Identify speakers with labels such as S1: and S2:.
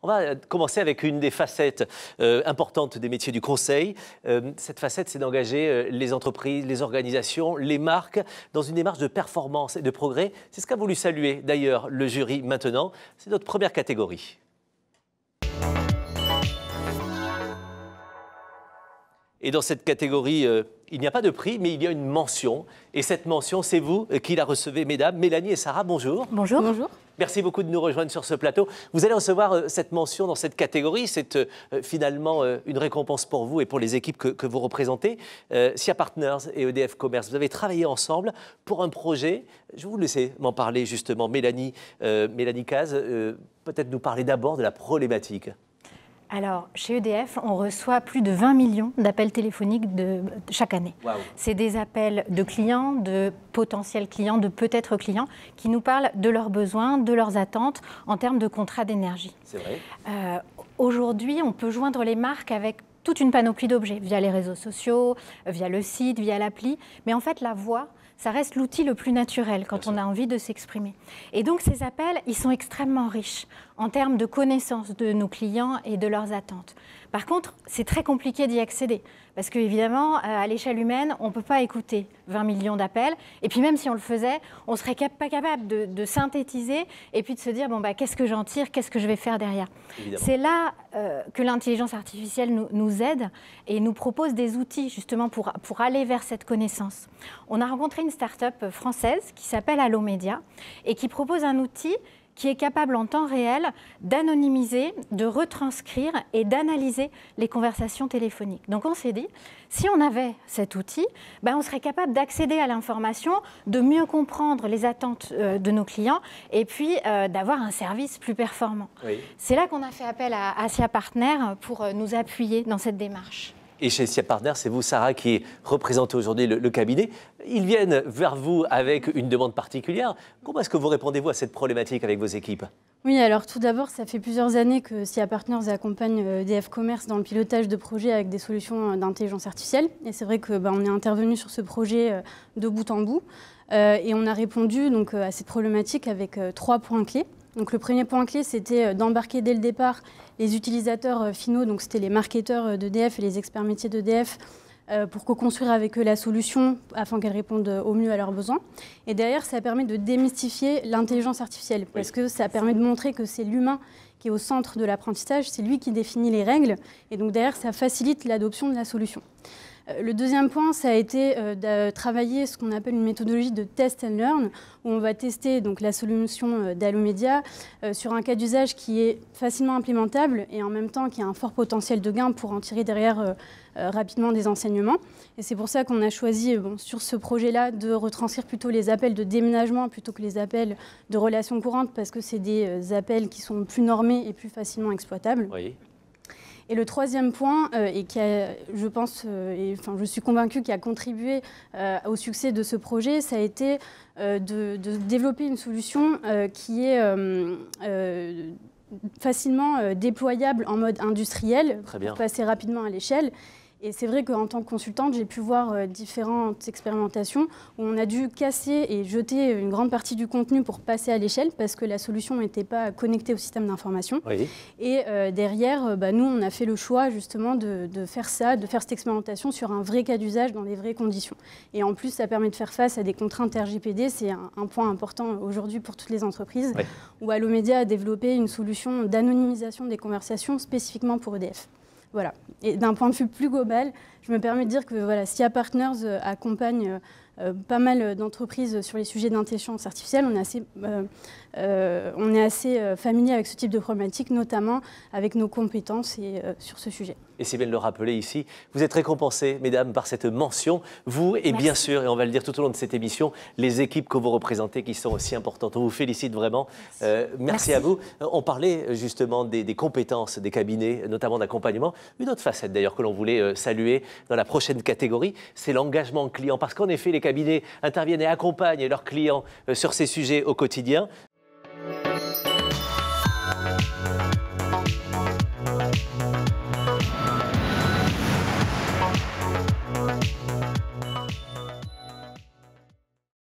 S1: On va commencer avec une des facettes importantes des métiers du conseil. Cette facette, c'est d'engager les entreprises, les organisations, les marques dans une démarche de performance et de progrès. C'est ce qu'a voulu saluer d'ailleurs le jury maintenant. C'est notre première catégorie. Et dans cette catégorie, il n'y a pas de prix, mais il y a une mention. Et cette mention, c'est vous qui la recevez, mesdames. Mélanie et Sarah, bonjour.
S2: Bonjour. Bonjour.
S1: Merci beaucoup de nous rejoindre sur ce plateau. Vous allez recevoir cette mention dans cette catégorie. C'est finalement une récompense pour vous et pour les équipes que vous représentez. SIA Partners et EDF Commerce, vous avez travaillé ensemble pour un projet. Je vais vous laisser m'en parler justement. Mélanie Caz, peut-être nous parler d'abord de la problématique.
S2: Alors, chez EDF, on reçoit plus de 20 millions d'appels téléphoniques chaque année. Wow. C'est des appels de clients, de potentiels clients, de peut-être clients, qui nous parlent de leurs besoins, de leurs attentes en termes de contrats d'énergie.
S1: C'est vrai.
S2: Aujourd'hui, on peut joindre les marques avec toute une panoplie d'objets, via les réseaux sociaux, via le site, via l'appli. Mais en fait, la voix, ça reste l'outil le plus naturel quand on a envie de s'exprimer. Et donc, ces appels, ils sont extrêmement riches en termes de connaissance de nos clients et de leurs attentes. Par contre, c'est très compliqué d'y accéder parce qu'évidemment, à l'échelle humaine, on ne peut pas écouter 20 millions d'appels. Et puis même si on le faisait, on ne serait pas capable de synthétiser et puis de se dire, bon, bah, qu'est-ce que j'en tire, qu'est-ce que je vais faire derrière. C'est là que l'intelligence artificielle nous aide et nous propose des outils justement pour aller vers cette connaissance. On a rencontré une start-up française qui s'appelle Allomédia et qui propose un outil qui est capable en temps réel d'anonymiser, de retranscrire et d'analyser les conversations téléphoniques. Donc on s'est dit, si on avait cet outil, ben on serait capable d'accéder à l'information, de mieux comprendre les attentes de nos clients et puis d'avoir un service plus performant. Oui. C'est là qu'on a fait appel à SIA Partners pour nous appuyer dans cette démarche.
S1: Et chez SIA Partners, c'est vous, Sarah, qui représentez aujourd'hui le cabinet. Ils viennent vers vous avec une demande particulière. Comment est-ce que vous répondez-vous à cette problématique avec vos équipes ?
S3: Oui, alors tout d'abord, ça fait plusieurs années que SIA Partners accompagne EDF Commerce dans le pilotage de projets avec des solutions d'intelligence artificielle. Et c'est vrai qu'on est intervenu sur ce projet de bout en bout. Et on a répondu donc, à cette problématique avec 3 points clés. Donc, le premier point clé, c'était d'embarquer dès le départ les utilisateurs finaux, donc c'était les marketeurs d'EDF et les experts métiers d'EDF, pour co-construire avec eux la solution afin qu'elle réponde au mieux à leurs besoins. Et derrière, ça permet de démystifier l'intelligence artificielle, parce que ça permet de montrer que c'est l'humain qui est au centre de l'apprentissage, c'est lui qui définit les règles, et donc derrière, ça facilite l'adoption de la solution. Le deuxième point, ça a été de travailler ce qu'on appelle une méthodologie de test and learn, où on va tester donc, la solution d'Allomédia sur un cas d'usage qui est facilement implémentable et en même temps qui a un fort potentiel de gain pour en tirer derrière rapidement des enseignements. Et c'est pour ça qu'on a choisi sur ce projet-là de retranscrire plutôt les appels de déménagement plutôt que les appels de relations courantes, parce que c'est des appels qui sont plus normés et plus facilement exploitables. Oui. Et le troisième point, et qui a, je pense, je suis convaincue qui a contribué au succès de ce projet, ça a été de développer une solution qui est facilement déployable en mode industriel, pour passer rapidement à l'échelle. Et c'est vrai qu'en tant que consultante, j'ai pu voir différentes expérimentations où on a dû casser et jeter une grande partie du contenu pour passer à l'échelle parce que la solution n'était pas connectée au système d'information. Oui. Et derrière, nous, on a fait le choix justement de faire ça, de faire cette expérimentation sur un vrai cas d'usage dans les vraies conditions. Et en plus, ça permet de faire face à des contraintes RGPD. C'est un point important aujourd'hui pour toutes les entreprises, où Allomédia a développé une solution d'anonymisation des conversations spécifiquement pour EDF. Voilà. Et d'un point de vue plus global, je me permets de dire que voilà, SIA Partners accompagne pas mal d'entreprises sur les sujets d'intelligence artificielle. On est assez familier avec ce type de problématique, notamment avec nos compétences sur ce sujet.
S1: Et c'est bien de le rappeler ici, vous êtes récompensés, mesdames, par cette mention. Vous et bien sûr, et on va le dire tout au long de cette émission, les équipes que vous représentez qui sont aussi importantes. On vous félicite vraiment. Merci à vous. On parlait justement des compétences des cabinets, notamment d'accompagnement. Une autre facette d'ailleurs que l'on voulait saluer dans la prochaine catégorie, c'est l'engagement client. Parce qu'en effet, les cabinets interviennent et accompagnent leurs clients sur ces sujets au quotidien.